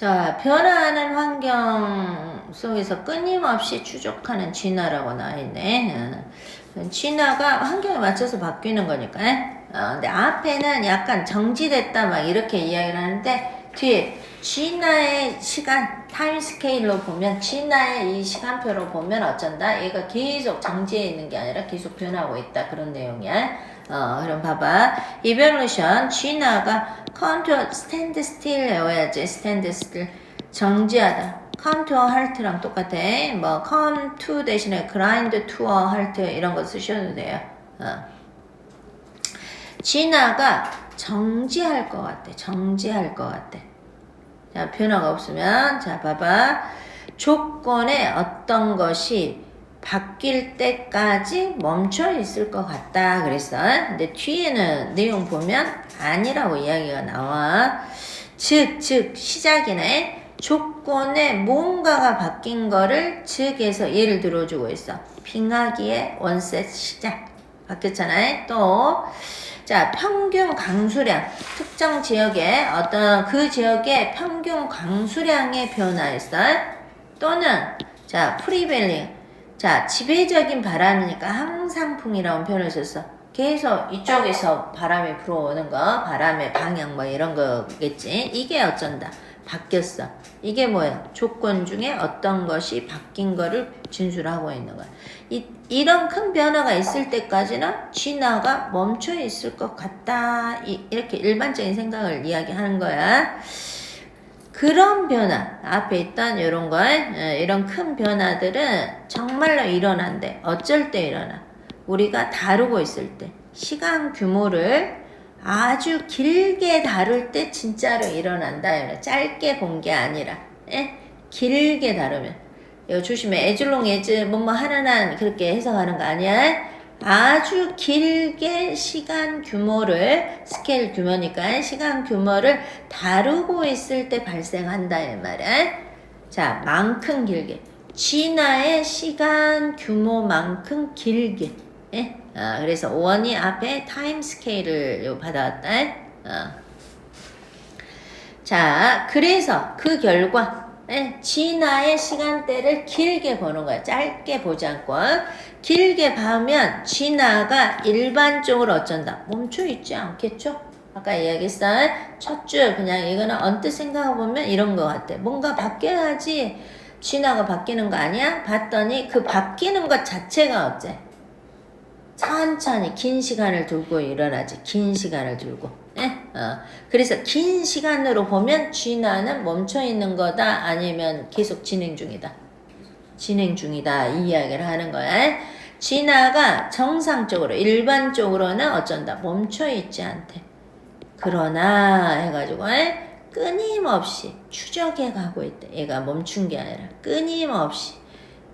자, 변화하는 환경 속에서 끊임없이 추적하는 진화라고 나와있네. 진화가 환경에 맞춰서 바뀌는 거니까. 근데 앞에는 약간 정지됐다 막 이렇게 이야기를 하는데 뒤에 진화의 시간 타임 스케일로 보면 진화의 이 시간표로 보면 어쩐다 얘가 계속 정지해 있는 게 아니라 계속 변하고 있다 그런 내용이야. 그럼 봐봐. 이벨루션 진화가 come to stand still 외워야지. stand still 정지하다. come to a halt랑 똑같아. 뭐 come to 대신에 grind to a halt 이런 거 쓰셔도 돼요. 진화가 정지할 것 같아. 정지할 것 같아. 자, 변화가 없으면 자 봐봐. 조건에 어떤 것이 바뀔 때까지 멈춰 있을 것 같다 그랬어. 근데 뒤에는 내용 보면 아니라고 이야기가 나와. 즉 시작이네. 조건에 뭔가가 바뀐 거를 즉에서 예를 들어주고 있어. 빙하기의 원셋 시작 바뀌었잖아요. 또 자, 평균 강수량 특정 지역에 어떤 그 지역의 평균 강수량의 변화였어. 또는 자, 프리벨링 자, 지배적인 바람이니까 항상풍이라고 표현을 썼어. 계속 이쪽에서 바람이 불어오는 거, 바람의 방향 뭐 이런 거겠지. 이게 어쩐다. 바뀌었어. 이게 뭐야? 조건 중에 어떤 것이 바뀐 거를 진술하고 있는 거야. 이런 큰 변화가 있을 때까지는 진화가 멈춰 있을 것 같다. 이렇게 일반적인 생각을 이야기하는 거야. 그런 변화, 앞에 있던 이런 거, 이런 큰 변화들은 정말로 일어난대. 어쩔 때 일어나? 우리가 다루고 있을 때, 시간 규모를 아주 길게 다룰 때 진짜로 일어난다. 짧게 본 게 아니라, 길게 다루면. 이거 조심해. 에즐롱 에즈 뭐뭐 하는 한 그렇게 해석하는 거 아니야? 아주 길게 시간 규모를 스케일 규모니까 시간 규모를 다루고 있을 때 발생한다 이 말이야. 자, 만큼 길게 진화의 시간 규모만큼 길게. 그래서 원이 앞에 타임 스케일을 받아왔다. 자, 그래서 그 결과 진화의 시간대를 길게 보는 거야. 짧게 보지 않고. 길게 보면 진화가 일반적으로 어쩐다. 멈춰 있지 않겠죠? 아까 이야기했어. 첫 줄 그냥 이거는 언뜻 생각해보면 이런 거 같아. 뭔가 바뀌어야지 진화가 바뀌는 거 아니야? 봤더니 그 바뀌는 것 자체가 어째? 천천히 긴 시간을 두고 일어나지. 긴 시간을 두고. 그래서 긴 시간으로 보면 진화는 멈춰 있는 거다 아니면 계속 진행 중이다. 진행 중이다 이 이야기를 하는 거야. 진화가 정상적으로 일반적으로는 어쩐다 멈춰 있지 않대. 그러나 해가지고 끊임없이 추적해 가고 있다. 얘가 멈춘 게 아니라 끊임없이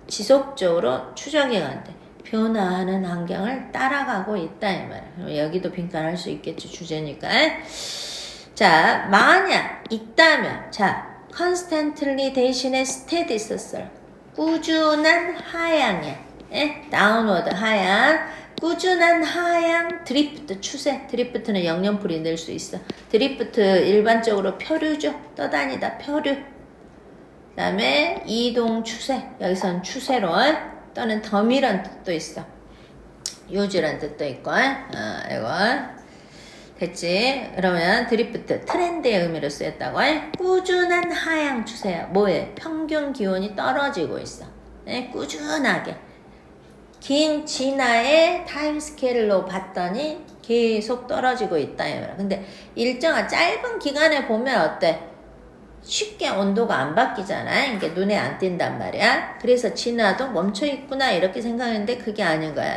지속적으로 추적해 간대. 변화하는 환경을 따라가고 있다 이 말이야. 여기도 빈칸할 수 있겠죠. 주제니까. 자, 만약 있다면 자, constantly 대신에 steady 썼어요. 꾸준한 하향이야. 다운워드 하향. 꾸준한 하향 드리프트 추세. 드리프트는 영영풀이 낼 수 있어. 드리프트 일반적으로 표류죠. 떠다니다 표류. 그 다음에 이동 추세. 여기선 추세로 또는 덤이란 뜻도 있어. 요지란 뜻도 있고. 이거 됐지? 그러면 드리프트 트렌드의 의미로 쓰였다고. 꾸준한 하향 추세야. 뭐에? 평균 기온이 떨어지고 있어. 꾸준하게 긴 진화의 타임 스케일로 봤더니 계속 떨어지고 있다. 근데 일정한 짧은 기간에 보면 어때? 쉽게 온도가 안 바뀌잖아. 이게 눈에 안 띈단 말이야. 그래서 진화도 멈춰 있구나 이렇게 생각했는데 그게 아닌 거야.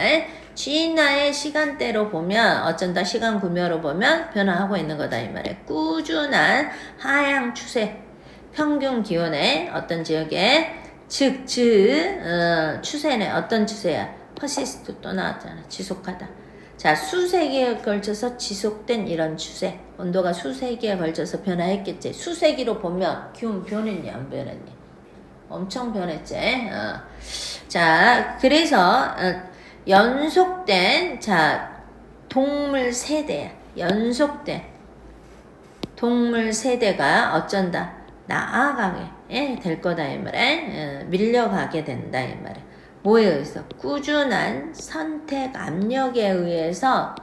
진화의 시간대로 보면 어쩐다 시간 구묘로 보면 변화하고 있는 거다 이 말이야. 꾸준한 하향 추세. 평균 기온의 어떤 지역에 추세네. 어떤 추세야? 퍼시스트 또 나왔잖아. 지속하다. 자, 수세기에 걸쳐서 지속된 이런 추세. 온도가 수세기에 걸쳐서 변화했겠지. 수세기로 보면 기온 변했니 안 변했니? 엄청 변했지. 자, 그래서 연속된 자 동물 세대야. 연속된 동물 세대가 어쩐다. 나아가게 될 거다 이 말에 밀려가게 된다 이 말에. 뭐에 의해서? 꾸준한 선택 압력에 의해서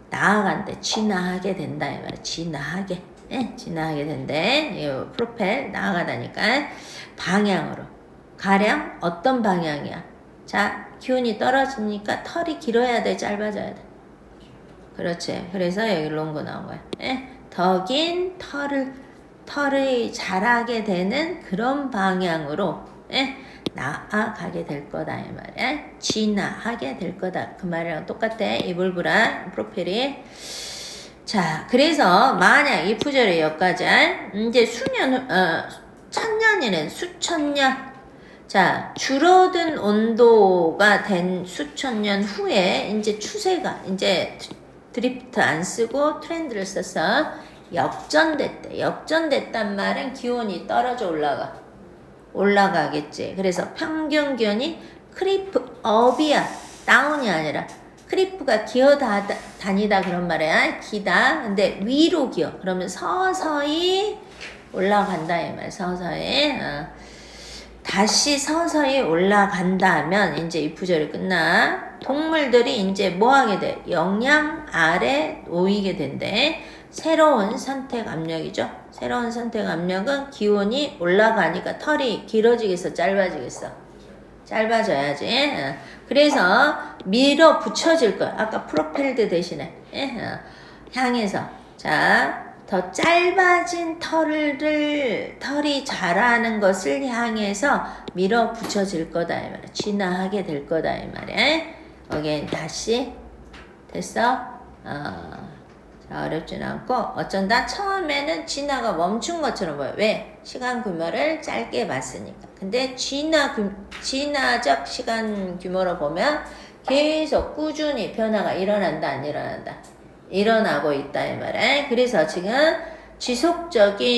나아간대. 진화하게 된다 이 말이야. 진화하게. 진화하게 된대. 이 프로펠 나아가다니까. 방향으로. 가령 어떤 방향이야? 자, 기온이 떨어지니까 털이 길어야 돼, 짧아져야 돼? 그렇지. 그래서 여기 롱고 나온 거야. 더 긴 털이 자라게 되는 그런 방향으로 나아가게 될 거다 이 말이야. 진화하게 될 거다. 그 말이랑 똑같아. 이불브라 프로펠이. 자, 그래서 만약 이 구절의 여기까지 이제 천년이는 수천 년. 자, 줄어든 온도가 된 수천 년 후에 이제 추세가 이제 드리프트 안 쓰고 트렌드를 써서 역전됐대. 역전됐단 말은 기온이 떨어져 올라가겠지. 그래서 평균 기온이 크리프 업이야. 다운이 아니라 크리프가 기어 다니다 그런 말이야. 기다. 근데 위로 기어. 그러면 서서히 올라간다 이 말. 서서히. 다시 서서히 올라간다면 이제 이 구절이 끝나. 동물들이 이제 뭐 하게 돼? 영양 아래 놓이게 된대. 새로운 선택 압력이죠. 새로운 선택 압력은 기온이 올라가니까 털이 길어지겠어, 짧아지겠어? 짧아져야지. 그래서 밀어붙여질 거야. 아까 프로펠드 대신에 향해서. 자, 더 짧아진 털이 자라는 것을 향해서 밀어붙여질 거다 이 말이야. 진화하게 될 거다 이 말이야. 여기 다시 됐어? 자, 어렵진 않고 어쩐다 처음에는 진화가 멈춘 것처럼 보여. 왜? 시간 규모를 짧게 봤으니까. 근데 진화적 시간 규모로 보면 계속 꾸준히 변화가 일어난다 안 일어난다? 일어나고 있다 이 말이야. 그래서 지금 지속적인